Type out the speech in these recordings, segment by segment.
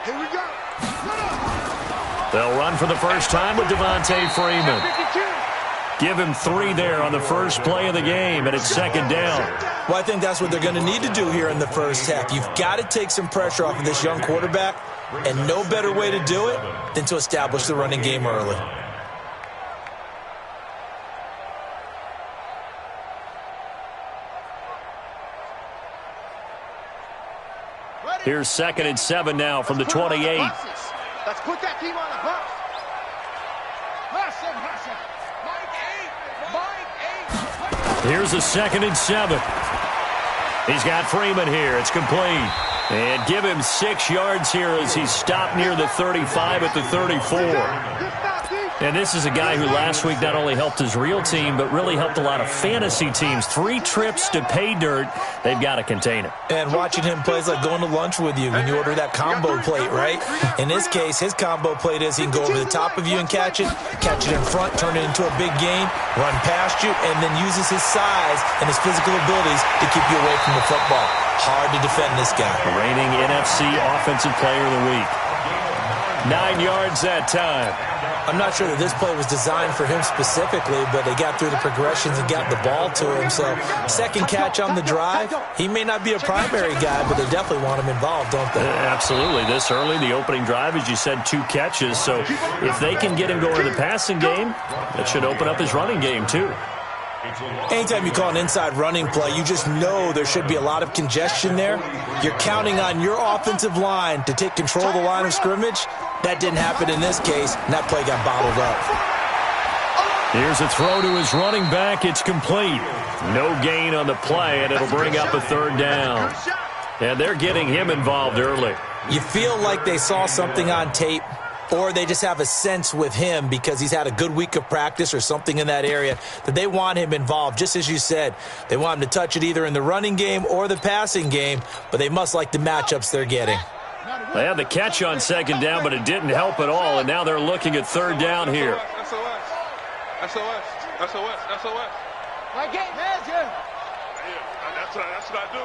Here we go. They'll run for the first time with Devontae Freeman. Give him 3 there on the first play of the game, and it's second down. Well, I think that's what they're going to need to do here in the first half. You've got to take some pressure off of this young quarterback, and no better way to do it than to establish the running game early. Here's 2nd and 7 now from the 28. Let's put that team on the bus. Here's a 2nd and 7. He's got Freeman here. It's complete. And give him 6 yards here as he's stopped near the 35 at the 34. And this is a guy who last week not only helped his real team, but really helped a lot of fantasy teams. 3 trips to pay dirt. They've got to contain him. And watching him play is like going to lunch with you when you order that combo plate, right? In this case, his combo plate is he can go over the top of you and catch it in front, turn it into a big gain, run past you, and then uses his size and his physical abilities to keep you away from the football. Hard to defend this guy. The reigning NFC Offensive Player of the Week. 9 yards that time. I'm not sure that this play was designed for him specifically, but they got through the progressions and got the ball to him. So, second catch on the drive. He may not be a primary guy, but they definitely want him involved, don't they? Absolutely. This early, the opening drive, as you said, 2 catches. So, if they can get him going in the passing game, that should open up his running game, too. Anytime you call an inside running play, you just know there should be a lot of congestion there. You're counting on your offensive line to take control of the line of scrimmage. That didn't happen in this case, and that play got bottled up. Here's a throw to his running back. It's complete. No gain on the play, and it'll bring up a 3rd down. And they're getting him involved early. You feel like they saw something on tape, or they just have a sense with him because he's had a good week of practice or something in that area that they want him involved. Just as you said, they want him to touch it either in the running game or the passing game, but they must like the matchups they're getting. They had the catch on 2nd down, but it didn't help at all, and now they're looking at 3rd down here. SOS. Mike 8, manager. That's what I do.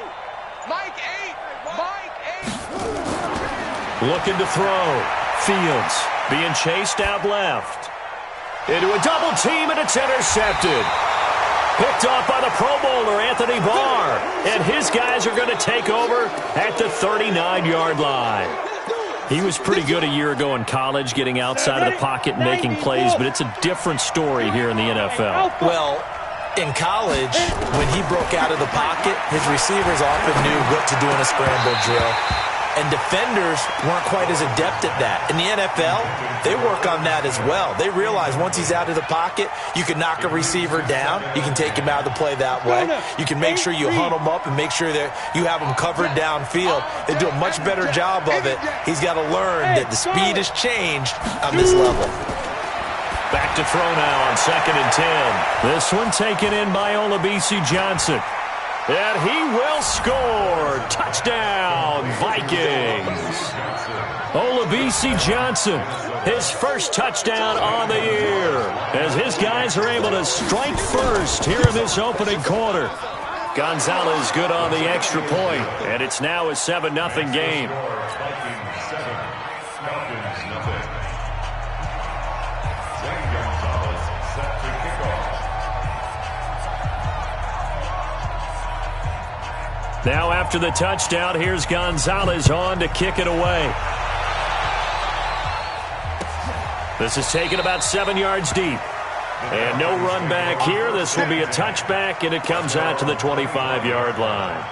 Mike 8. Looking to throw. Fields being chased out left. Into a double team, and it's intercepted. Picked off by the Pro Bowler, Anthony Barr. And his guys are going to take over at the 39-yard line. He was pretty good a year ago in college, getting outside of the pocket and making plays, but it's a different story here in the NFL. Well, in college, when he broke out of the pocket, his receivers often knew what to do in a scramble drill. And defenders weren't quite as adept at that. In the NFL, they work on that as well. They realize once he's out of the pocket, you can knock a receiver down. You can take him out of the play that way. You can make sure you hunt him up and make sure that you have him covered downfield. They do a much better job of it. He's got to learn that the speed has changed on this level. Back to throw now on 2nd and 10. This one taken in by Olabisi Johnson. And he will score. Touchdown, Vikings. Olabisi Johnson, his first touchdown on the year, as his guys are able to strike first here in this opening quarter. Gonzalez good on the extra point, and it's now a 7-0 game. Now after the touchdown, here's Gonzalez on to kick it away. This is taken about 7 yards deep. And no run back here. This will be a touchback, and it comes out to the 25-yard line.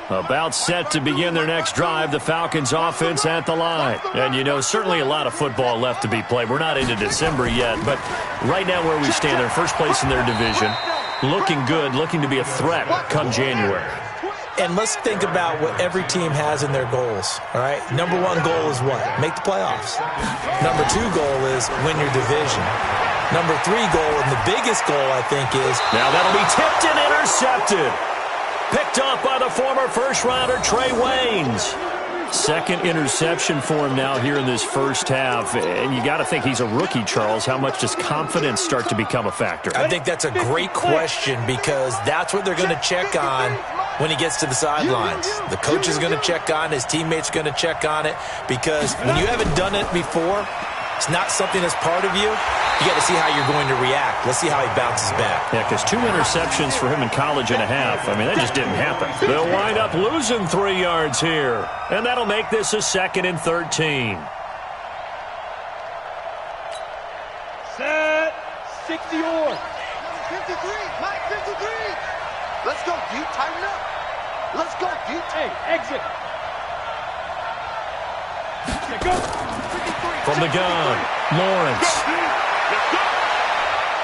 About set to begin their next drive, the Falcons offense at the line. And, you know, certainly a lot of football left to be played. We're not into December yet, but right now where we stand, they're first place in their division, looking good, looking to be a threat come January. And let's think about what every team has in their goals, all right? Number 1 goal is what? Make the playoffs. Number 2 goal is win your division. Number 3 goal, and the biggest goal, I think, is... Now that'll be tipped and intercepted. Picked off by the former first-rounder Trey Waynes. Second interception for him now here in this first half. And you got to think he's a rookie, Charles. How much does confidence start to become a factor? I think that's a great question because that's what they're going to check on when he gets to the sidelines. The coach is going to check on, his teammates are going to check on it because when you haven't done it before, it's not something that's part of you. You got to see how you're going to react. Let's see how he bounces back. Yeah, because 2 interceptions for him in college and a half. I mean, that just didn't happen. They'll wind up losing 3 yards here. And that'll make this a 2nd and 13. Set. 60 or. 53. Mike, 53. Let's go, dude. Tighten up. Let's go, dude. Hey, exit. Go. 53. From the gun, Lawrence.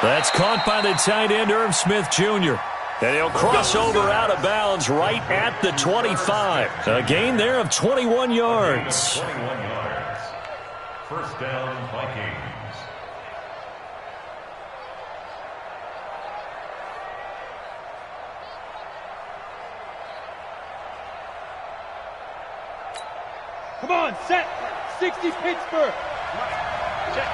That's caught by the tight end, Irv Smith Jr. And he'll cross over out of bounds right at the 25. A gain there of 21 yards. 21 yards. First down, Vikings. Come on, set. 60 Pittsburgh. Check.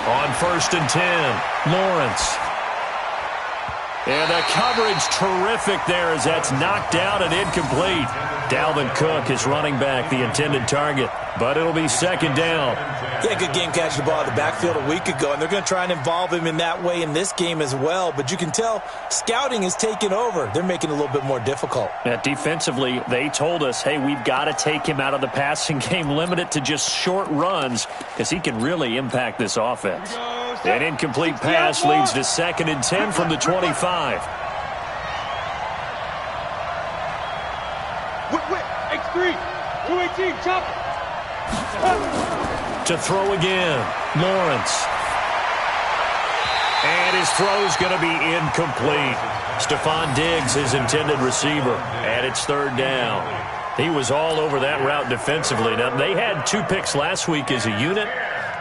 On 1st and 10, Lawrence. And the coverage terrific there as that's knocked down and incomplete. Dalvin Cook is running back, the intended target, but it'll be 2nd down. Yeah, good game catching the ball in the backfield a week ago, and they're going to try and involve him in that way in this game as well. But you can tell scouting is taking over. They're making it a little bit more difficult. Yeah, defensively, they told us, hey, we've got to take him out of the passing game, limit it to just short runs because he can really impact this offense. An incomplete pass leads to 2nd and 10 from the 25. X3. 218. Chop. To throw again, Lawrence. And his throw's going to be incomplete. Stephon Diggs, his intended receiver, and it's 3rd down. He was all over that route defensively. Now, they had 2 picks last week as a unit.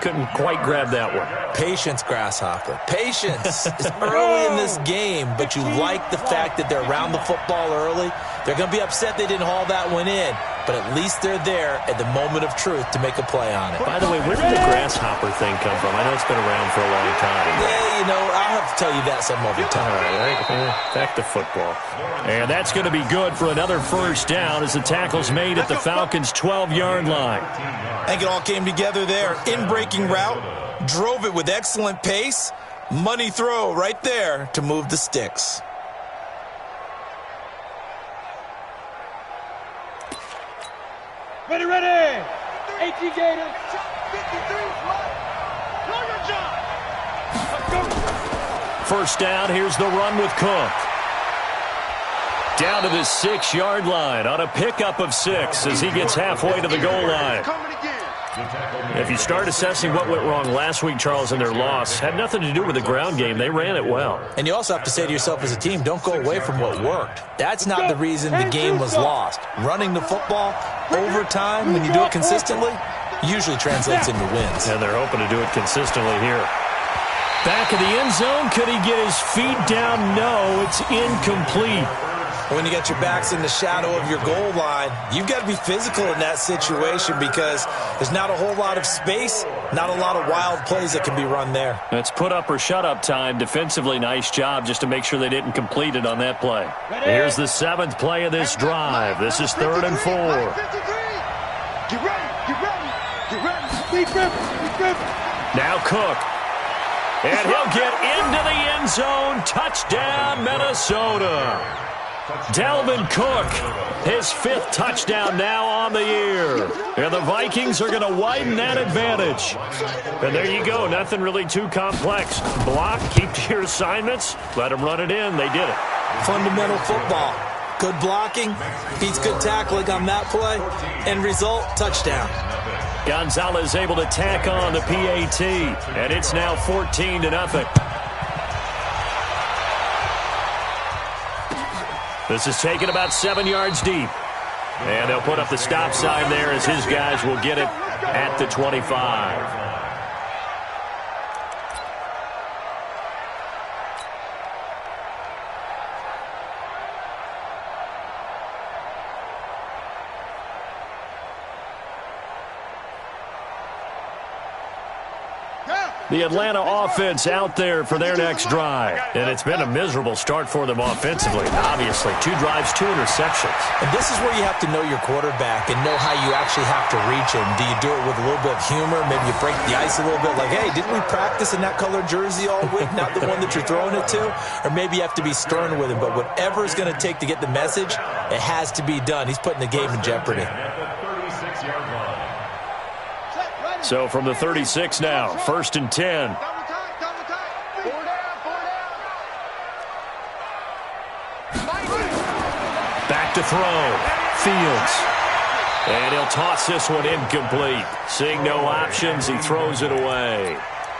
Couldn't quite grab that one. Patience, Grasshopper. Patience. It's early in this game, but you like the fact that they're around the football early. They're going to be upset they didn't haul that one in, but at least they're there at the moment of truth to make a play on it. By the way, where did the grasshopper thing come from? I know it's been around for a long time. Yeah, you know, I'll have to tell you that some other time. All right, back to football. And that's going to be good for another 1st down as the tackle's made at the Falcons' 12-yard line. I think it all came together there. In-breaking route, drove it with excellent pace. Money throw right there to move the sticks. Ready. 18 Gators. 53. First down, here's the run with Cook. Down to the 6-yard line on a pickup of 6 as he gets halfway to the goal line. If you start assessing what went wrong last week, Charles, in their loss, had nothing to do with the ground game. They ran it well. And you also have to say to yourself as a team, don't go away from what worked. That's not the reason the game was lost. Running the football over time, when you do it consistently, usually translates into wins. And they're hoping to do it consistently here. Back of the end zone, could he get his feet down? No, it's incomplete. When you got your backs in the shadow of your goal line, you've got to be physical in that situation because there's not a whole lot of space, not a lot of wild plays that can be run there. It's put up or shut up time. Defensively, nice job just to make sure they didn't complete it on that play. Here's the 7th play of this drive. This is 3rd and 4. Get ready. Now Cook. And he'll get into the end zone. Touchdown, Minnesota. Dalvin Cook, his 5th touchdown now on the year. And the Vikings are going to widen that advantage. And there you go. Nothing really too complex. Block, keep to your assignments, let them run it in. They did it. Fundamental football. Good blocking, beats good tackling on that play. End result, touchdown. Gonzalez able to tack on the PAT. And it's now 14-0. This is taken about 7 yards deep. And they'll put up the stop sign there as his guys will get it at the 25. The Atlanta offense out there for their next drive. And it's been a miserable start for them offensively. Obviously, 2 drives, 2 interceptions. And this is where you have to know your quarterback and know how you actually have to reach him. Do you do it with a little bit of humor? Maybe you break the ice a little bit like, hey, didn't we practice in that colored jersey all week, not the one that you're throwing it to? Or maybe you have to be stern with him. But whatever it's going to take to get the message, it has to be done. He's putting the game in jeopardy. So from the 36 now, 1st and 10. Back to throw. Fields. And he'll toss this one incomplete. Seeing no options, he throws it away.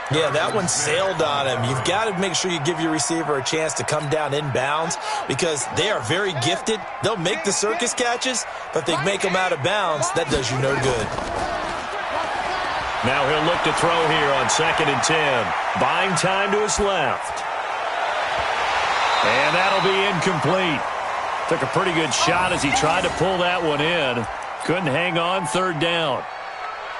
Yeah, that one sailed on him. You've got to make sure you give your receiver a chance to come down inbounds because they are very gifted. They'll make the circus catches, but they make them out of bounds. That does you no good. Now he'll look to throw here on 2nd and 10. Buying time to his left. And that'll be incomplete. Took a pretty good shot as he tried to pull that one in. Couldn't hang on, 3rd down.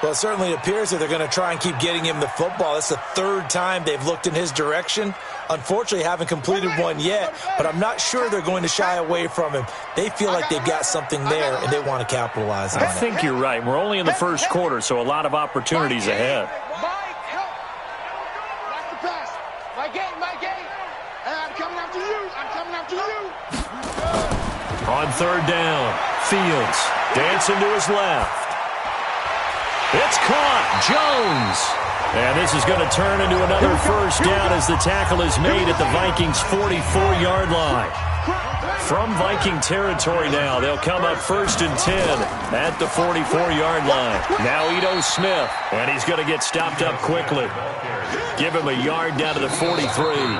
Well, it certainly appears that they're going to try and keep getting him the football. That's the 3rd time they've looked in his direction. Unfortunately, haven't completed one yet, but I'm not sure they're going to shy away from him. They feel like they've got something there, and they want to capitalize on it. I think you're right. We're only in the 1st quarter, so a lot of opportunities ahead. Mike, help. Watch the pass. My game. I'm coming after you. On 3rd down, Fields dancing to his left. It's caught. Jones. And this is going to turn into another 1st down as the tackle is made at the Vikings' 44-yard line. From Viking territory now, they'll come up 1st and 10 at the 44-yard line. Now Ito Smith, and he's going to get stopped up quickly. Give him a yard down to the 43.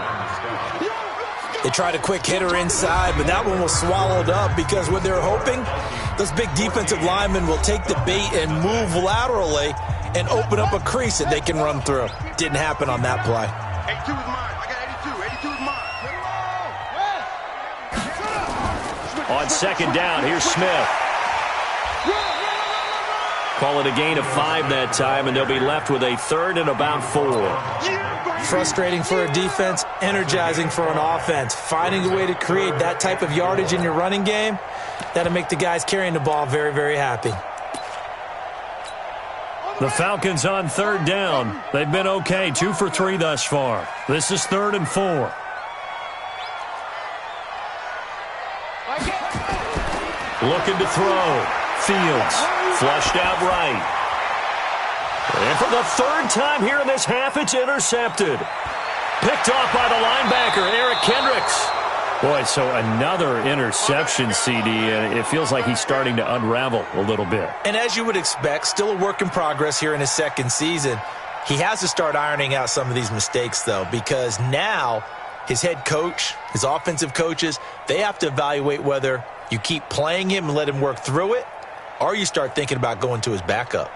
They tried a quick hitter inside, but that one was swallowed up because what they're hoping, those big defensive linemen will take the bait and move laterally and open up a crease that they can run through. Didn't happen on that play. 82 is mine. I got 82. 82 is mine. On 2nd down, here's Smith. Call it a gain of 5 that time, and they'll be left with a 3rd and about 4. Frustrating for a defense, energizing for an offense. Finding a way to create that type of yardage in your running game, that'll make the guys carrying the ball very, very happy. The Falcons on 3rd down. They've been okay, 2 for 3 thus far. This is 3rd and 4. Looking to throw. Fields flushed out right. And for the 3rd time here in this half, it's intercepted. Picked off by the linebacker, Eric Kendricks. Boy, so another interception, CD, and it feels like he's starting to unravel a little bit. And as you would expect, still a work in progress here in his 2nd season. He has to start ironing out some of these mistakes, though, because now his head coach, his offensive coaches, they have to evaluate whether you keep playing him and let him work through it, or you start thinking about going to his backup.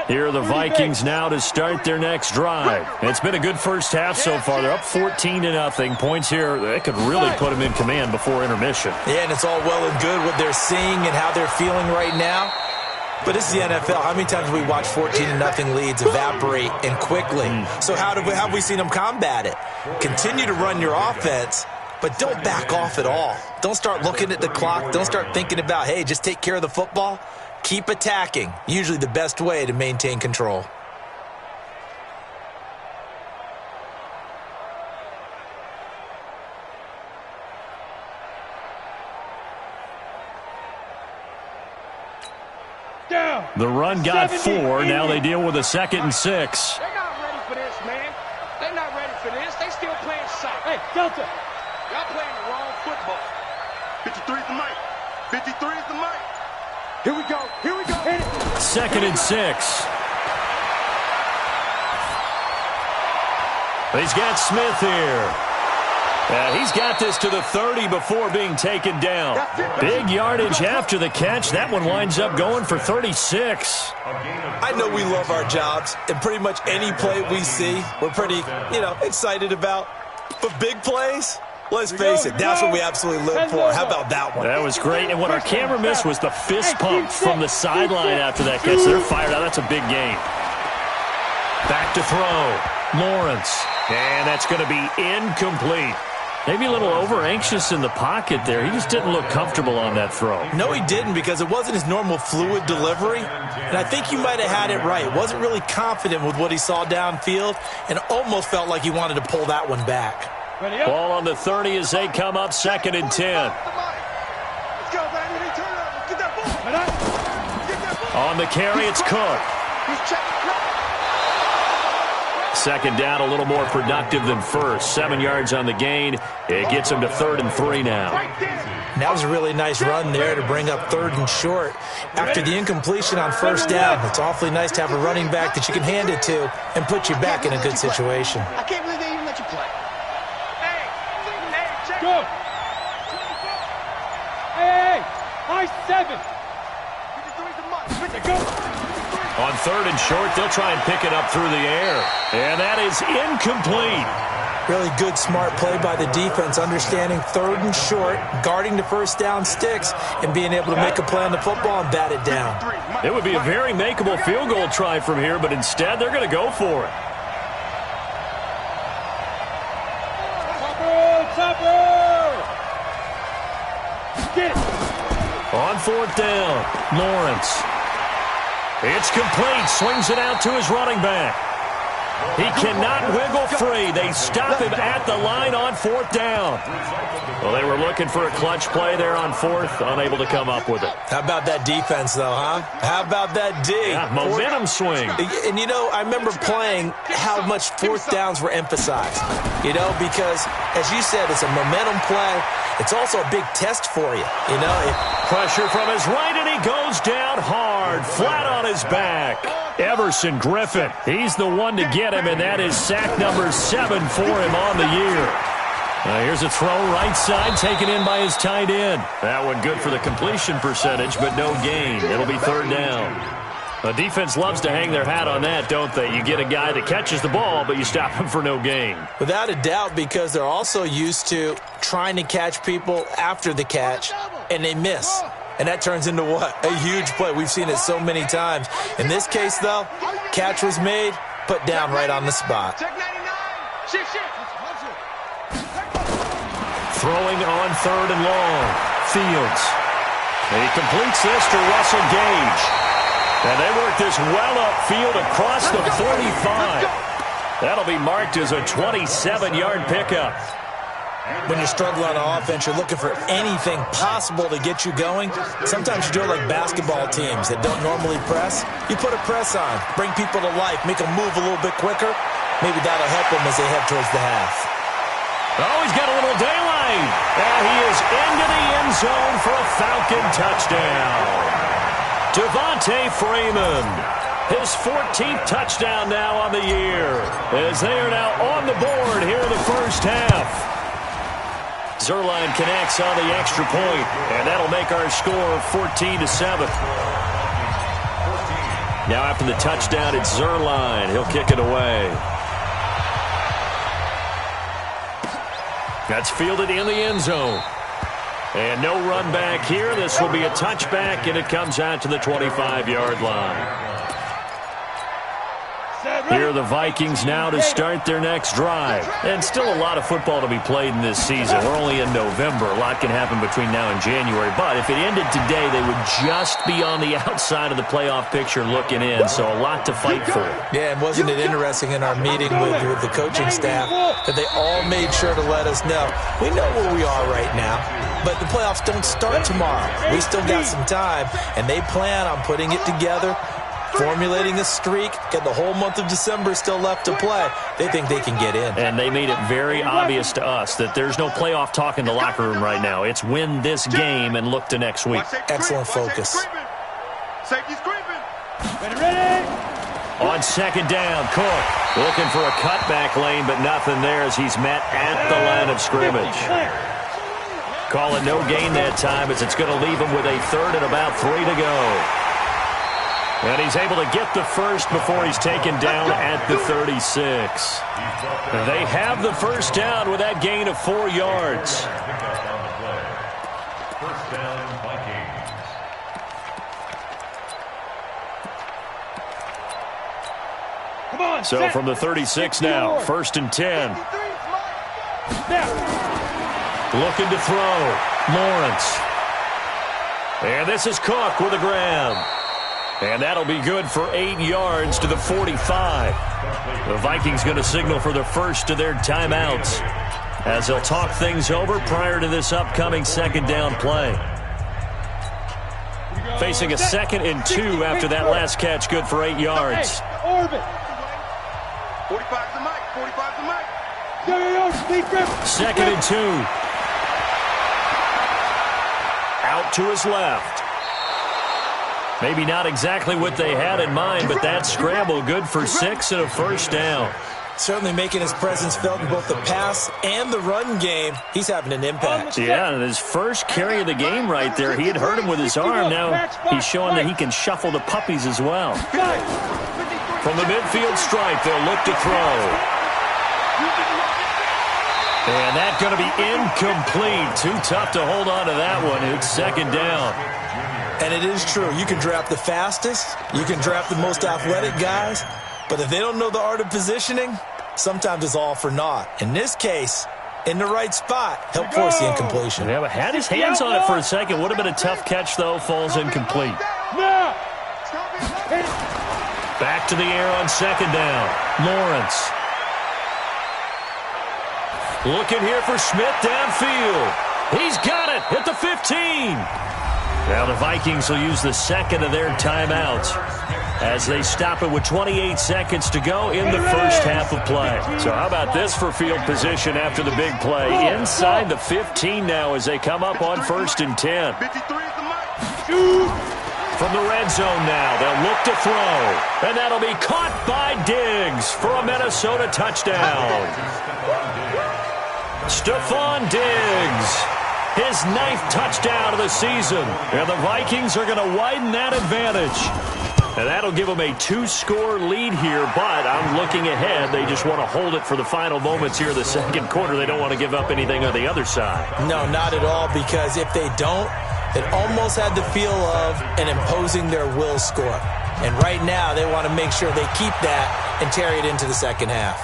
Here are the Vikings now to start their next drive. It's been a good first half so far. They're up 14-0. Points here, they could really put them in command before intermission. Yeah, and it's all well and good what they're seeing and how they're feeling right now. But this is the NFL. How many times have we watched 14-0 leads evaporate and quickly? So how have we seen them combat it? Continue to run your offense, but don't back off at all. Don't start looking at the clock. Don't start thinking about, hey, just take care of the football. Keep attacking. Usually the best way to maintain control. The run got 4. Now they deal with a 2nd and 6. They're not ready for this, man. They're not ready for this. They still playing soft. Hey, Delta. Y'all playing the wrong football. 53 is the mic. 53 is the mic. Here we go. Hit it. 2nd and 6. He's got Smith here. He's got this to the 30 before being taken down. Big yardage after the catch. That one winds up going for 36. I know we love our jobs, and pretty much any play we see, we're pretty, excited about. But big plays? Let's face it, that's what we absolutely live for. How about that one? That was great. And what our camera missed was the fist pump from the sideline after that catch. They're fired out. That's a big game. Back to throw. Lawrence. And that's going to be incomplete. Maybe a little over-anxious in the pocket there. He just didn't look comfortable on that throw. No, he didn't, because it wasn't his normal fluid delivery. And I think you might have had it right. Wasn't really confident with what he saw downfield and almost felt like he wanted to pull that one back. Ball on the 30 as they come up 2nd and 10. Let's go, Brandon. Turn up. Get that ball. Get that ball. On the carry, it's Cook. He's checking. 2nd down, a little more productive than first. 7 yards on the gain. It gets him to 3rd and 3 now. That was a really nice run there to bring up 3rd and short. After the incompletion on 1st down, it's awfully nice to have a running back that you can hand it to and put you back in a good situation. I can't believe they even let you play. Hey, go. Hey, high 7. Go. On 3rd and short, they'll try and pick it up through the air. And that is incomplete. Really good, smart play by the defense, understanding 3rd and short, guarding the 1st down sticks, and being able to make a play on the football and bat it down. It would be a very makeable field goal try from here, but instead they're going to go for it. Topper! Get it! On 4th down, Lawrence. It's complete. Swings it out to his running back. He cannot wiggle free. They stop him at the line on 4th down. Well, they were looking for a clutch play there on 4th, unable to come up with it. How about that defense, though, huh? How about that D? Yeah, momentum swing. And, you know, I remember playing how much 4th downs were emphasized, you know, because, as you said, it's a momentum play. It's also a big test for you, you know. Pressure from his right, and he goes down hard, flat on his back. Everson Griffin, he's the one to get him, and that is sack number 7 for him on the year. Here's a throw right side, taken in by his tight end. That one good for the completion percentage, but no gain. It'll be 3rd down. The defense loves to hang their hat on that, don't they? You get a guy that catches the ball, but you stop him for no gain. Without a doubt, because they're also used to trying to catch people after the catch, and they miss. And that turns into what? A huge play. We've seen it so many times. In this case, though, catch was made, put down right on the spot. Throwing on 3rd and long. Fields. He completes this to Russell Gage. And they work this well upfield across the 45. That'll be marked as a 27-yard pickup. When you're struggling on offense, you're looking for anything possible to get you going. Sometimes you do it like basketball teams that don't normally press. You put a press on, bring people to life, make them move a little bit quicker. Maybe that'll help them as they head towards the half. Oh, he's got a little daylight. And he is into the end zone for a Falcon touchdown. Devontae Freeman, his 14th touchdown now on the year, as they are now on the board here in the first half. Zuerlein connects on the extra point, and that'll make our score 14-7. Now after the touchdown, it's Zuerlein. He'll kick it away. That's fielded in the end zone. And no run back here. This will be a touchback, and it comes out to the 25-yard line. Here are the Vikings now to start their next drive. And still a lot of football to be played in this season. We're only in November. A lot can happen between now and January. But if it ended today, they would just be on the outside of the playoff picture looking in. So a lot to fight for. Yeah, and wasn't it interesting in our meeting with the coaching staff that they all made sure to let us know, we know where we are right now, but the playoffs don't start tomorrow. We still got some time, and they plan on putting it together, formulating a streak, got the whole month of December still left to play. They think they can get in. And they made it very obvious to us that there's no playoff talk in the locker room right now. It's win this game and look to next week. Excellent focus. Safety's creeping. Ready? On 2nd down, Cook looking for a cutback lane, but nothing there as he's met at the line of scrimmage. Call it no gain that time as it's going to leave him with a 3rd and about 3 to go. And he's able to get the first before he's taken down at the 36. They have the first down with that gain of 4 yards. First down, Vikings. Come on, So set. from the 36 now, 1st and 10. Now. Looking to throw. Lawrence. And this is Cook with a grab. And that'll be good for 8 yards to the 45. The Vikings going to signal for the first of their timeouts as they'll talk things over prior to this upcoming second down play. Facing a 2nd and 2 after that last catch, good for 8 yards. Orbit. 45 to Mike. 45 to Mike. Yo, speed grip. 2nd and 2. Out to his left. Maybe not exactly what they had in mind, but that scramble good for 6 and a first down. Certainly making his presence felt in both the pass and the run game. He's having an impact. Yeah, and his first carry of the game right there, he had hurt him with his arm. Now he's showing that he can shuffle the puppies as well. From the midfield stripe, they'll look to throw. And that's going to be incomplete. Too tough to hold on to that one. It's 2nd down. And it is true. You can draft the fastest. You can draft the most athletic guys. But if they don't know the art of positioning, sometimes it's all for naught. In this case, in the right spot, help force the incompletion. Yeah, but had his hands on it for a second. Would have been a tough catch, though. Falls incomplete. Now. Back to the air on 2nd down. Lawrence. Looking here for Smith downfield. He's got it at the 15. Now the Vikings will use the 2nd of their timeouts as they stop it with 28 seconds to go in the first half of play. So how about this for field position after the big play? Inside the 15 now as they come up on 1st and 10. 53 is the Mike. From the red zone now, they'll look to throw. And that'll be caught by Diggs for a Minnesota touchdown. Stephon Diggs. His 9th touchdown of the season. And the Vikings are going to widen that advantage. And that'll give them a 2-score lead here, but I'm looking ahead. They just want to hold it for the final moments here in the second quarter. They don't want to give up anything on the other side. No, not at all, because if they don't, it almost had the feel of an imposing their will score. And right now, they want to make sure they keep that and carry it into the second half.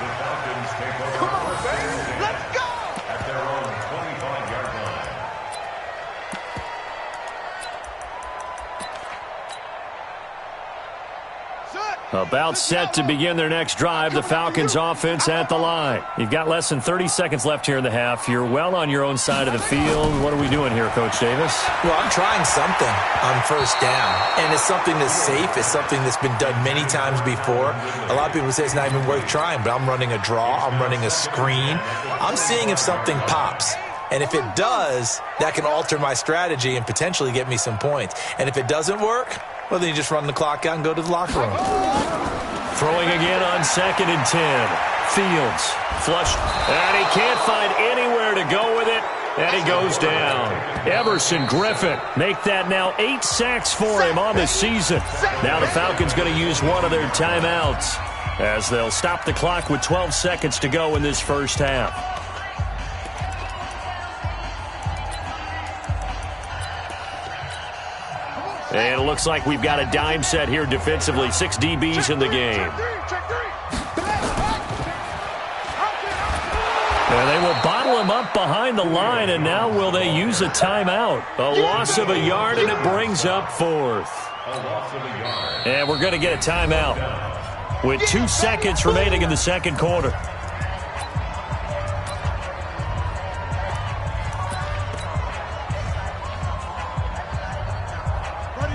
The Falcons take over. Come on, baby. Let's go. At their own 25-yard line. About set to begin their next drive, the Falcons offense at the line. You've got less than 30 seconds left here in the half. You're well on your own side of the field. What are we doing here, Coach Davis? Well, I'm trying something on 1st down, and it's something that's safe. It's something that's been done many times before. A lot of people say it's not even worth trying, but I'm running a draw. I'm running a screen. I'm seeing if something pops. And if it does, that can alter my strategy and potentially get me some points. And if it doesn't work, well, then you just run the clock out and go to the locker room. Throwing again on 2nd and 10. Fields flushed, and he can't find anywhere to go with it, and he goes down. Everson Griffin make that now 8 sacks for him on the season. Now the Falcons going to use one of their timeouts as they'll stop the clock with 12 seconds to go in this first half. And it looks like we've got a dime set here defensively. 6 DBs in the game. And they will bottle him up behind the line, and now will they use a timeout? A loss of a yard, and it brings up 4th. And we're going to get a timeout with 2 seconds remaining in the second quarter.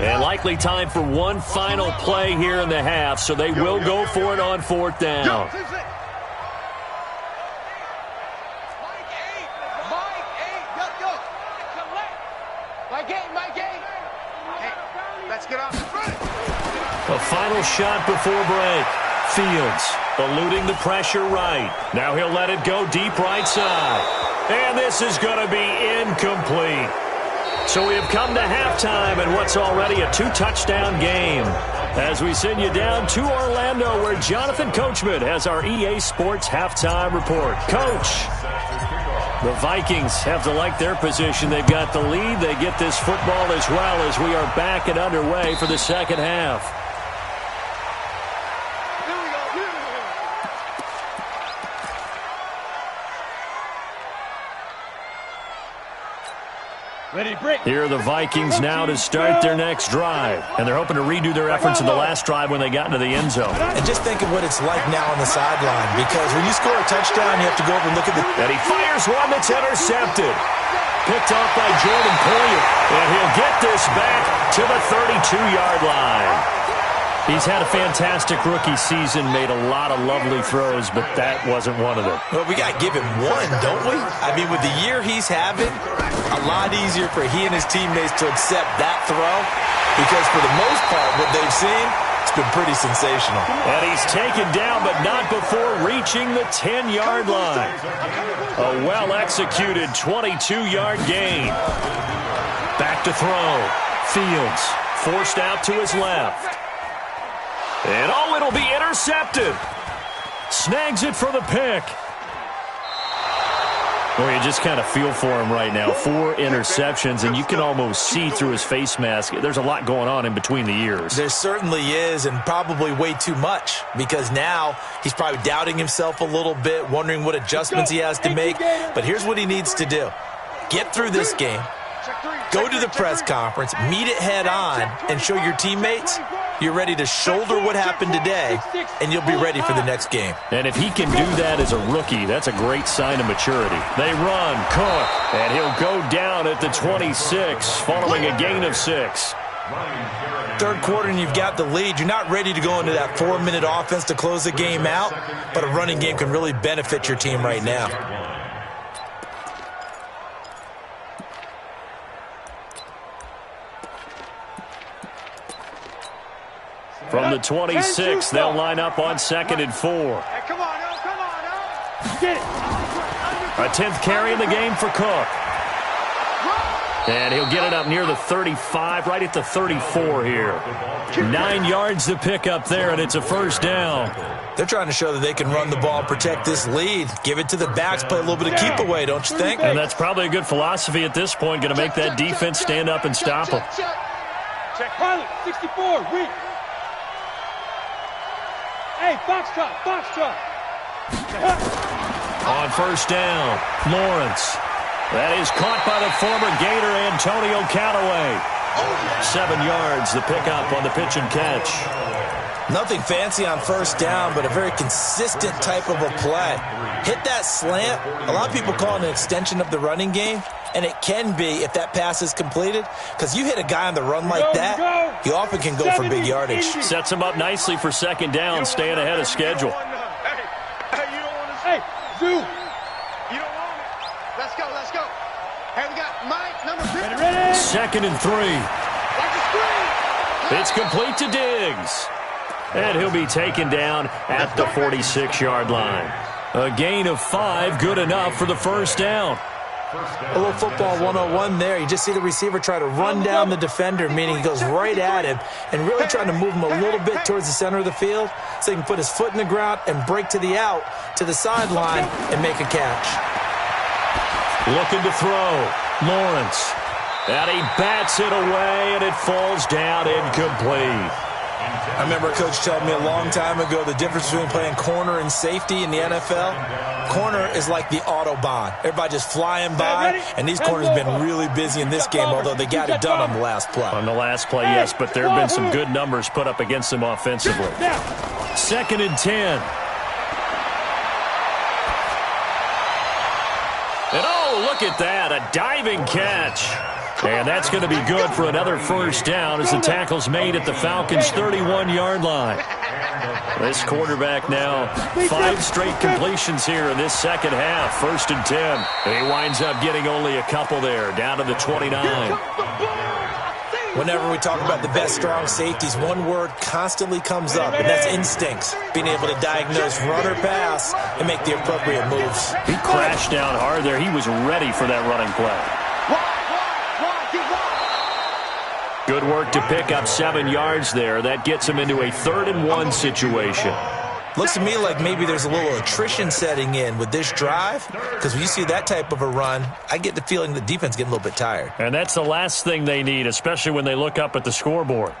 And likely time for one final play here in the half, so they will go for it on 4th down. Let's get off the front. A final shot before break. Fields eluding the pressure right. Now he'll let it go deep right side. And this is going to be incomplete. So we have come to halftime in what's already a 2-touchdown game. As we send you down to Orlando, where Jonathan Coachman has our EA Sports halftime report. Coach, the Vikings have to like their position. They've got the lead. They get this football as well as we are back and underway for the second half. Ready, break. Here are the Vikings now to start their next drive. And they're hoping to redo their efforts in the last drive when they got into the end zone. And just think of what it's like now on the sideline, because when you score a touchdown, you have to go over and look at the... And he fires one that's intercepted. Picked off by Jordan Poyer. And he'll get this back to the 32-yard line. He's had a fantastic rookie season, made a lot of lovely throws, but that wasn't one of them. Well, we got to give him one, don't we? I mean, with the year he's having, a lot easier for he and his teammates to accept that throw, because for the most part, what they've seen, it's been pretty sensational. And he's taken down, but not before reaching the 10-yard line. A well-executed 22-yard gain. Back to throw. Fields forced out to his left. And, oh, it'll be intercepted. Snags it for the pick. Well, you just kind of feel for him right now. 4 interceptions, and you can almost see through his face mask. There's a lot going on in between the ears. There certainly is, and probably way too much, because now he's probably doubting himself a little bit, wondering what adjustments he has to make. But here's what he needs to do. Get through this game, go to the press conference, meet it head on, and show your teammates you're ready to shoulder what happened today, and you'll be ready for the next game. And if he can do that as a rookie, that's a great sign of maturity. They run, Cook, and he'll go down at the 26, following a gain of 6. Third quarter, and you've got the lead. You're not ready to go into that 4-minute offense to close the game out, but a running game can really benefit your team right now. From the 26, they'll line up on 2nd and 4. Hey, come on, no, come on, no. Get it. A 10th carry in the game for Cook. And he'll get it up near the 35, right at the 34 here. 9 yards to pick up there, and it's a first down. They're trying to show that they can run the ball and protect this lead. Give it to the backs, play a little bit of keep away, don't you think? And that's probably a good philosophy at this point, going to make that defense stand up and stop them. Check pilot, 64, read. Hey, box truck. On first down, Lawrence. That is caught by the former Gator, Antonio Callaway. 7 yards, the pickup on the pitch and catch. Nothing fancy on first down, but a very consistent type of a play. Hit that slant. A lot of people call it an extension of the running game, and it can be if that pass is completed, because you hit a guy on the run like that, you often can go for big yardage. Sets him up nicely for second down, staying ahead of schedule. Hey, Zoo. You don't want it. Let's go. Hey, we got Mike, number 3. Ready. 2nd and 3. Like a screen. It's complete to Diggs. And he'll be taken down at the 46-yard line. A gain of 5, good enough for the first down. A little football 101 there. You just see the receiver try to run down the defender, meaning he goes right at him and really trying to move him a little bit towards the center of the field so he can put his foot in the ground and break to the out, to the sideline, and make a catch. Looking to throw. Lawrence. And he bats it away, and it falls down incomplete. I remember a coach telling me a long time ago the difference between playing corner and safety in the NFL. Corner is like the Autobahn. Everybody just flying by, and these corners have been really busy in this game, although they got it done on the last play. On the last play, yes, but there have been some good numbers put up against them offensively. 2nd and 10. And oh, look at that, a diving catch. And that's going to be good for another first down as the tackle's made at the Falcons' 31-yard line. This quarterback now, 5 straight completions here in this second half, 1st and 10. And he winds up getting only a couple there, down to the 29. Whenever we talk about the best strong safeties, one word constantly comes up, and that's instincts. Being able to diagnose run or pass and make the appropriate moves. He crashed down hard there. He was ready for that running play. Good work to pick up 7 yards there. That gets him into a 3rd-and-1 situation. Looks to me like maybe there's a little attrition setting in with this drive, because when you see that type of a run, I get the feeling the defense getting a little bit tired. And that's the last thing they need, especially when they look up at the scoreboard.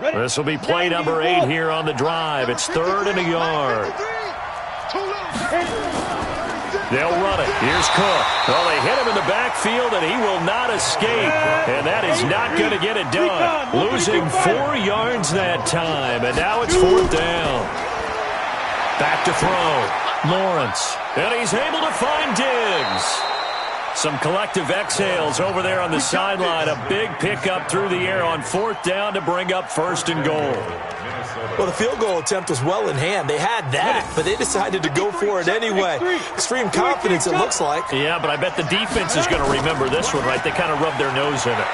This will be play number 8 here on the drive. It's 3rd and a yard. They'll run it. Here's Cook. Well, they hit him in the backfield, and he will not escape. And that is not going to get it done. Losing 4 yards that time, and now it's 4th down. Back to throw. Lawrence. And he's able to find Diggs. Some collective exhales over there on the sideline. A big pickup through the air on 4th down to bring up 1st and goal. Well, the field goal attempt was well in hand. They had that, but they decided to go for it anyway. Extreme confidence, it looks like. Yeah, but I bet the defense is going to remember this one, right? They kind of rubbed their nose in it.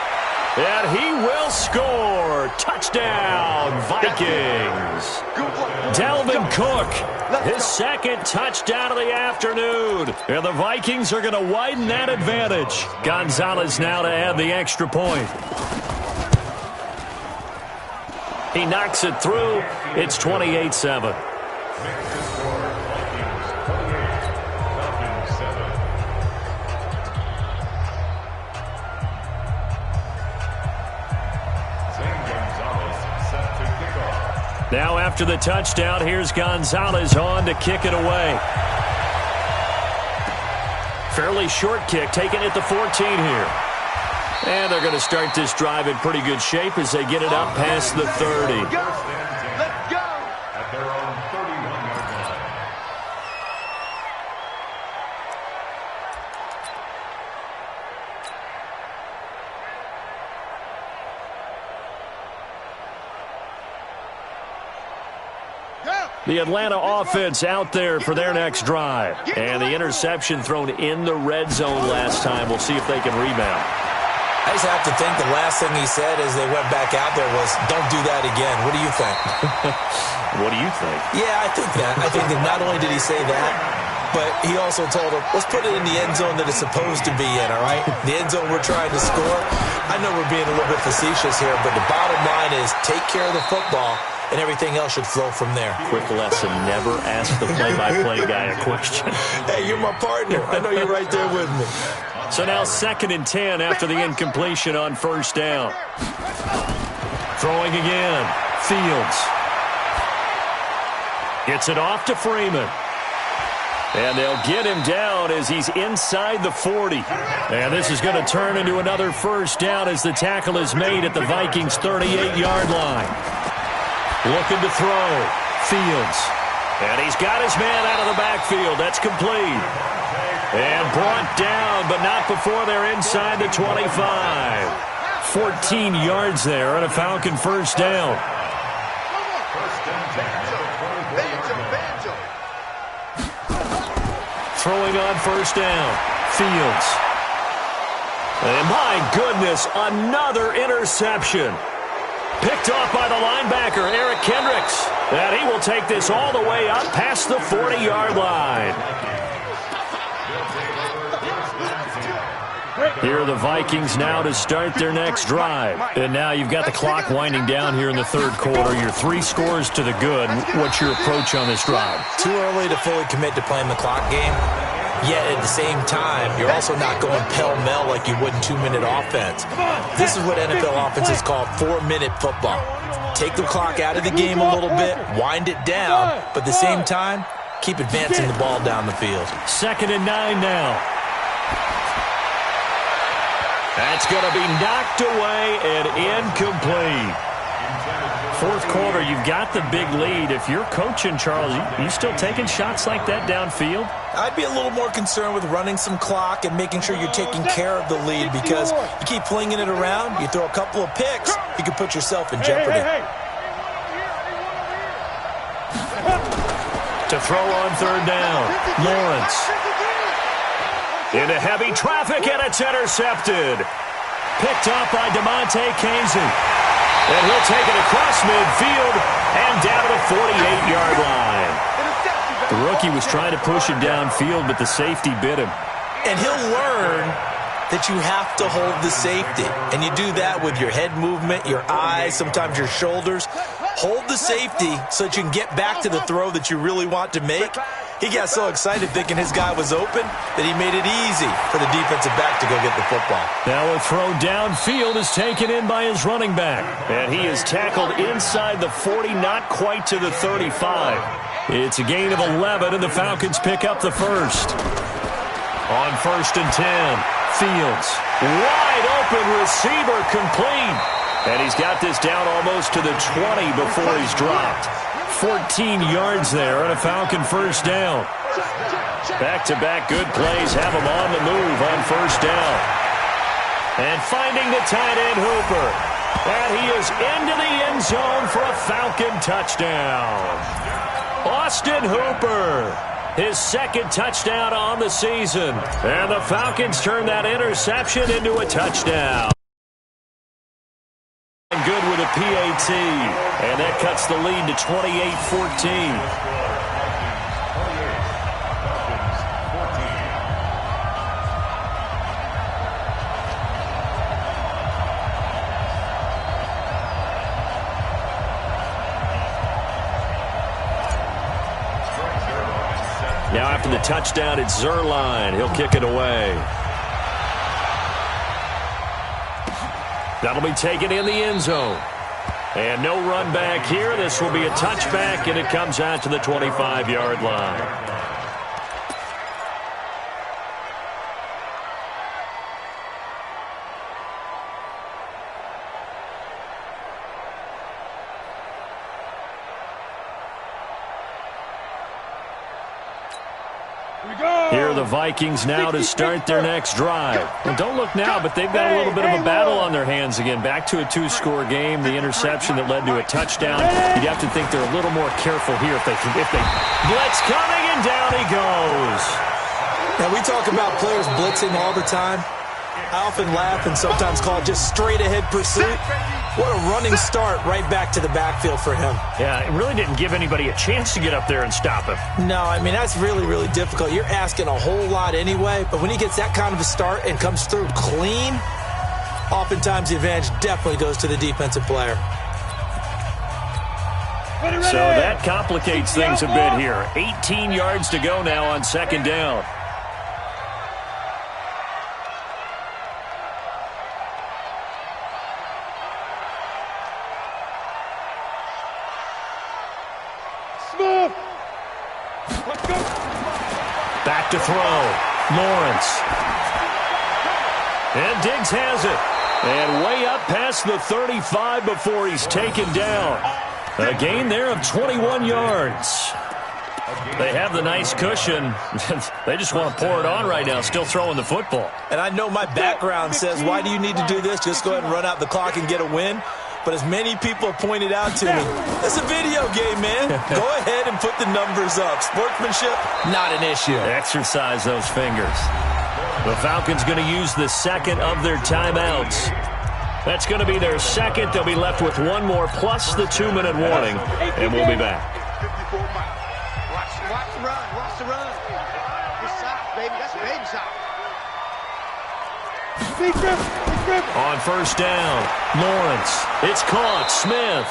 And he will score. Touchdown, Vikings. Dalvin Cook, his 2nd touchdown of the afternoon. And the Vikings are going to widen that advantage. Gonzalez now to add the extra point. He knocks it through. It's 28-7. Now after the touchdown, here's Gonzalez on to kick it away. Fairly short kick, taken at the 14 here. And they're going to start this drive in pretty good shape as they get it up past the 30. Let's go. At their own 31-yard line. The Atlanta offense out there for their next drive. And the interception thrown in the red zone last time. We'll see if they can rebound. I just have to think the last thing he said as they went back out there was, don't do that again. What do you think? What do you think? Yeah, I think that. I think that not only did he say that, but he also told him, let's put it in the end zone that it's supposed to be in, all right? The end zone we're trying to score. I know we're being a little bit facetious here, but the bottom line is take care of the football, and everything else should flow from there. Quick lesson, never ask the play-by-play guy a question. Hey, you're my partner. I know you're right there with me. So now 2nd and 10 after the incompletion on 1st down. Throwing again. Fields. Gets it off to Freeman. And they'll get him down as he's inside the 40. And this is going to turn into another 1st down as the tackle is made at the Vikings' 38-yard line. Looking to throw. Fields. And he's got his man out of the backfield. That's complete. And brought down, but not before they're inside the 25. 14 yards there and a Falcon 1st down. Throwing on 1st down. Fields. And my goodness, another interception. Picked off by the linebacker, Eric Kendricks. And he will take this all the way up past the 40-yard line. Here are the Vikings now to start their next drive. And now you've got the clock winding down here in the 3rd quarter. Your 3 scores to the good. What's your approach on this drive? Too early to fully commit to playing the clock game. Yet at the same time, you're also not going pell-mell like you would in 2-minute offense. This is what NFL offenses call 4-minute football. Take the clock out of the game a little bit, wind it down, but at the same time, keep advancing the ball down the field. 2nd and 9 now. That's going to be knocked away and incomplete. 4th quarter, you've got the big lead. If you're coaching, Charles, you still taking shots like that downfield? I'd be a little more concerned with running some clock and making sure you're taking care of the lead, because you keep flinging it around, you throw a couple of picks, you can put yourself in jeopardy. To throw on 3rd down, Lawrence. Into heavy traffic, and it's intercepted. Picked up by DeMonte Casey. And he'll take it across midfield and down to the 48-yard line. The rookie was trying to push it downfield, but the safety bit him. And he'll learn that you have to hold the safety. And you do that with your head movement, your eyes, sometimes your shoulders. Hold the safety so that you can get back to the throw that you really want to make. He got so excited thinking his guy was open that he made it easy for the defensive back to go get the football. Now a throw downfield is taken in by his running back. And he is tackled inside the 40, not quite to the 35. It's a gain of 11, and the Falcons pick up the first. On 1st and 10, Fields. Wide open receiver complete. And he's got this down almost to the 20 before he's dropped. 14 yards there and a Falcon first down. Back-to-back good plays have him on the move on first down. And finding the tight end Hooper. And he is into the end zone for a Falcon touchdown. Austin Hooper, his second touchdown on the season. And the Falcons turn that interception into a touchdown. Good with a PAT. And that cuts the lead to 28-14. Now after the touchdown, it's Zerline. He'll kick it away. That'll be taken in the end zone. And no run back here. This will be a touchback, and it comes out to the 25-yard line. Here are the Vikings now to start their next drive. Well, don't look now, but they've got a little bit of a battle on their hands again. Back to a two-score game, the interception that led to a touchdown. You'd have to think they're a little more careful here if they blitz coming, and down he goes. Now, we talk about players blitzing all the time. I often laugh and sometimes call it just straight-ahead pursuit. What a running start right back to the backfield for him. Yeah, it really didn't give anybody a chance to get up there and stop him. No, I mean, that's really, really difficult. You're asking a whole lot anyway, but when he gets that kind of a start and comes through clean, oftentimes the advantage definitely goes to the defensive player. So that complicates things a bit here. 18 yards to go now on second down. Back to throw. Lawrence. And Diggs has it. And way up past the 35 before he's taken down. A gain there of 21 yards. They have the nice cushion. They just want to pour it on right now, still throwing the football. And I know my background says, why do you need to do this? Just go ahead and run out the clock and get a win. But as many people have pointed out to me, it's a video game, man. Go ahead and put the numbers up. Sportsmanship, not an issue. Exercise those fingers. The Falcons going to use the second of their timeouts. That's going to be their second. They'll be left with one more plus the 2-minute warning, and we'll be back. 54 miles. Watch the run. Watch the run. Good side, baby. That's baby side. On first down, Lawrence. It's caught. Smith.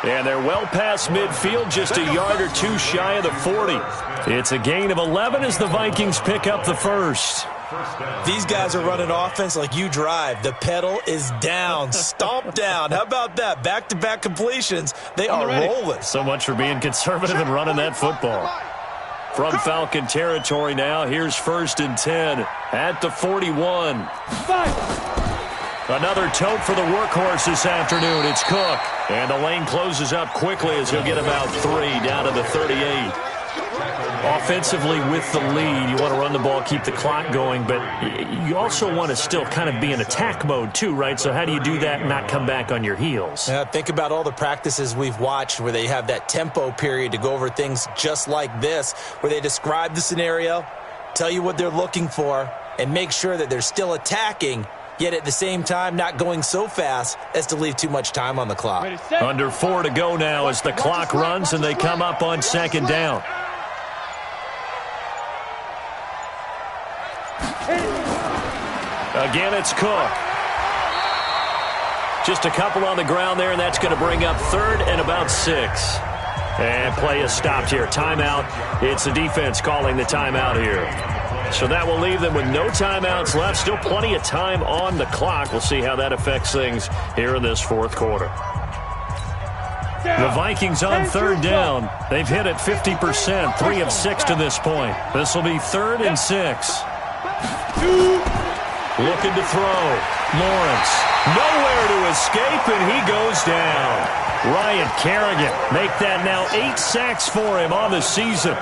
And they're well past midfield, just a yard or two shy of the 40. It's a gain of 11 as the Vikings pick up the first. These guys are running offense like you drive. The pedal is down, stomped down. How about that? Back-to-back completions. They are rolling. So much for being conservative and running that football. From Falcon territory now, here's 1st and 10 at the 41. Another tote for the workhorse this afternoon. It's Cook. And the lane closes up quickly as he'll get about 3 down to the 38. Offensively with the lead, you want to run the ball, keep the clock going, but you also want to still kind of be in attack mode too, right? So how do you do that and not come back on your heels? Yeah, think about all the practices we've watched where they have that tempo period to go over things just like this, where they describe the scenario, tell you what they're looking for, and make sure that they're still attacking, yet at the same time not going so fast as to leave too much time on the clock. Under 4 to go now as the clock runs and they come up on second down. Again, it's Cook. Just a couple on the ground there, and that's going to bring up 3rd and about 6. And play is stopped here. Timeout. It's the defense calling the timeout here. So that will leave them with no timeouts left. Still plenty of time on the clock. We'll see how that affects things here in this 4th quarter. The Vikings on 3rd down. They've hit it 50%, 3 of 6 to this point. This will be 3rd and 6. Looking to throw. Lawrence. Nowhere to escape, and he goes down. Ryan Kerrigan make that now 8 sacks for him on the season.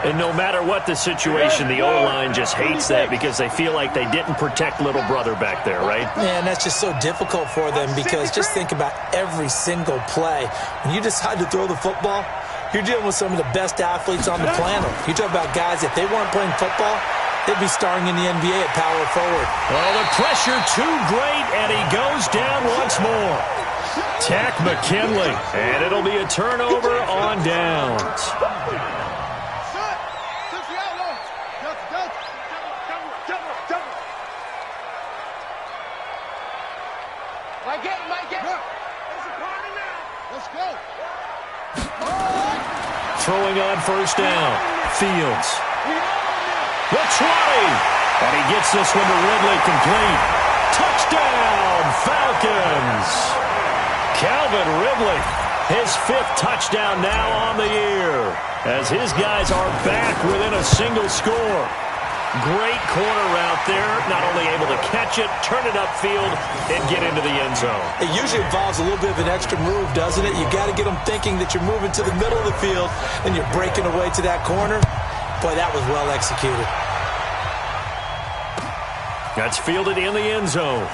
And no matter what the situation, the O-line just hates that because they feel like they didn't protect little brother back there, right? Man, that's just so difficult for them because just think about every single play. When you decide to throw the football, you're dealing with some of the best athletes on the planet. You talk about guys, if they weren't playing football, they'd be starring in the NBA at power forward. Oh, the pressure too great, and he goes down once more. Tack McKinley, and it'll be a turnover on downs. Throwing on 1st down. Fields. The 20. And he gets this one to Ridley complete. Touchdown, Falcons. Calvin Ridley, his 5th touchdown now on the year, as his guys are back within a single score. Great corner route there, not only able to catch it, turn it upfield, and get into the end zone. It usually involves a little bit of an extra move, doesn't it? You got to get them thinking that you're moving to the middle of the field, and you're breaking away to that corner. Boy, that was well executed. That's fielded in the end zone.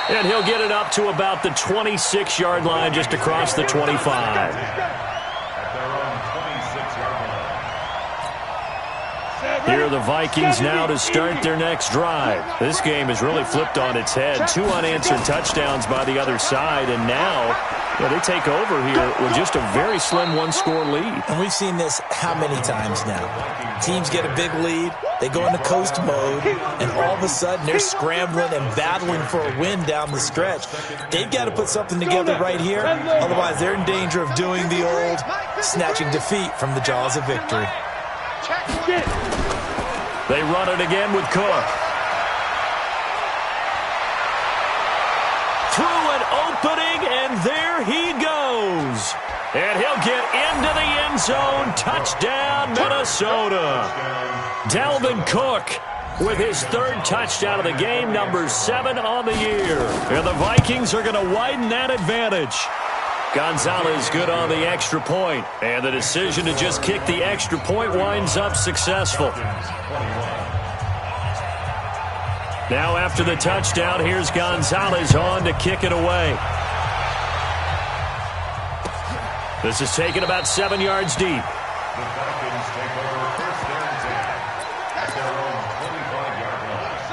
And he'll get it up to about the 26-yard line, just across the 25. Here are the Vikings now to start their next drive. This game has really flipped on its head. 2 unanswered touchdowns by the other side, and now they take over here with just a very slim 1-score lead. And we've seen this how many times now? Teams get a big lead, they go into coast mode, and all of a sudden they're scrambling and battling for a win down the stretch. They've got to put something together right here, otherwise they're in danger of doing the old snatching defeat from the jaws of victory. They run it again with Cook. Through an opening, and there he goes. And he'll get into the end zone. Touchdown, Minnesota. Dalvin Cook with his 3rd touchdown of the game, number 7 on the year. And the Vikings are going to widen that advantage. Gonzalez good on the extra point, and the decision to just kick the extra point winds up successful. Now after the touchdown, here's Gonzalez on to kick it away. This is taken about 7 yards deep.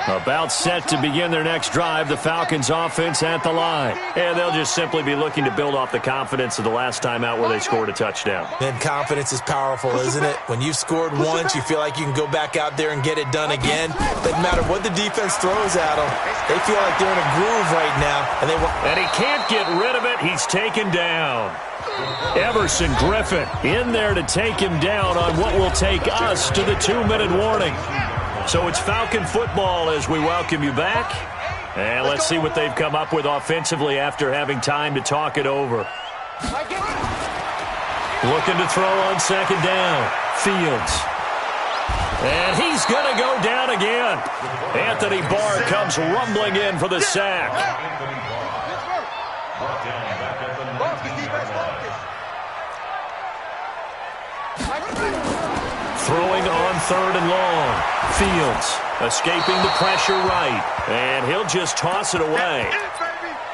About set to begin their next drive, the Falcons offense at the line. And they'll just simply be looking to build off the confidence of the last time out where they scored a touchdown. Man, confidence is powerful, isn't it? When you've scored once, you feel like you can go back out there and get it done again. Doesn't matter what the defense throws at them. They feel like they're in a groove right now. And he can't get rid of it. He's taken down. Everson Griffin in there to take him down on what will take us to the 2-minute warning. So it's Falcon football as we welcome you back. And let's see what they've come up with offensively after having time to talk it over. Looking to throw on 2nd down. Fields. And he's going to go down again. Anthony Barr comes rumbling in for the sack. Throwing on 3rd and long. Fields escaping the pressure right. And he'll just toss it away.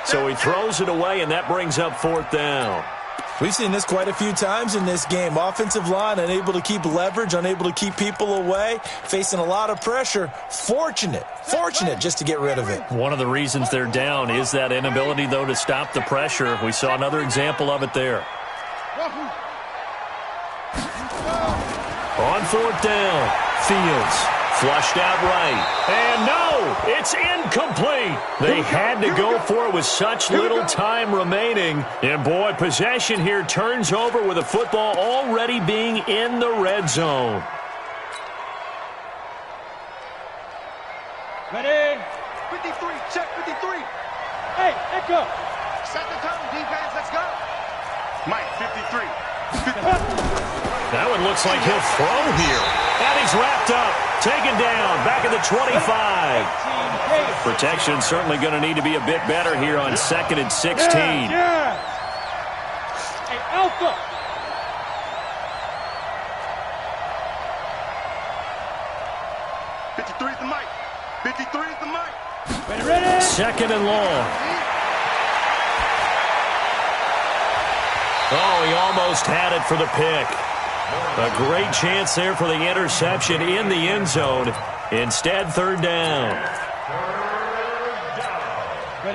So he throws it away, and that brings up 4th down. We've seen this quite a few times in this game. Offensive line unable to keep leverage, unable to keep people away, facing a lot of pressure. Fortunate just to get rid of it. One of the reasons they're down is that inability, though, to stop the pressure. We saw another example of it there. On 4th down, Fields Flushed out right. And no, it's incomplete. They had to go for it with such little time remaining. And, boy, possession here turns over with the football already being in the red zone. Ready? 53, check 53. Hey, echo. Set the tone, defense, let's go. Mike, 53. That one looks like he'll throw here. And he's wrapped up. Taken down. Back at the 25. Protection certainly going to need to be a bit better here on 2nd and 16. Yeah. Hey, Alpha. #53 is the mic. 53 is the mic. Ready? 2nd and long. Oh, he almost had it for the pick. A great chance there for the interception in the end zone. Instead, 3rd down.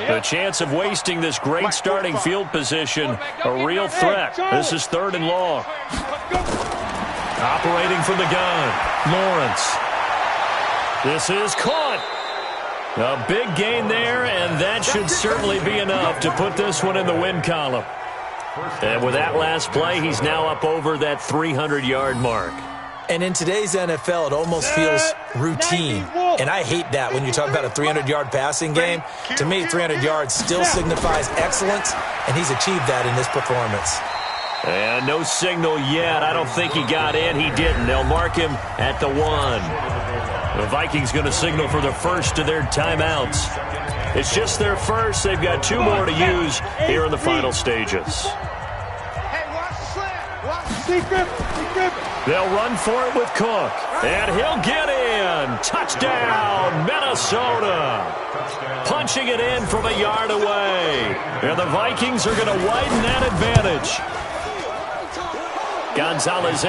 The chance of wasting this great starting field position, a real threat. This is 3rd and long. Operating from the gun, Lawrence. This is caught. A big gain there, and that should certainly be enough to put this one in the win column. And with that last play, he's now up over that 300-yard mark. And in today's NFL, it almost feels routine. And I hate that when you talk about a 300-yard passing game. To me, 300 yards still signifies excellence, and he's achieved that in this performance. And no signal yet. I don't think he got in. He didn't. They'll mark him at the 1. The Vikings going to signal for the first of their timeouts. It's just their first. They've got 2 more to use here in the final stages. Hey, watch the slant. Watch the Secret. They'll run for it with Cook. And he'll get in. Touchdown, Minnesota. Punching it in from a yard away. And the Vikings are going to widen that advantage. Gonzalez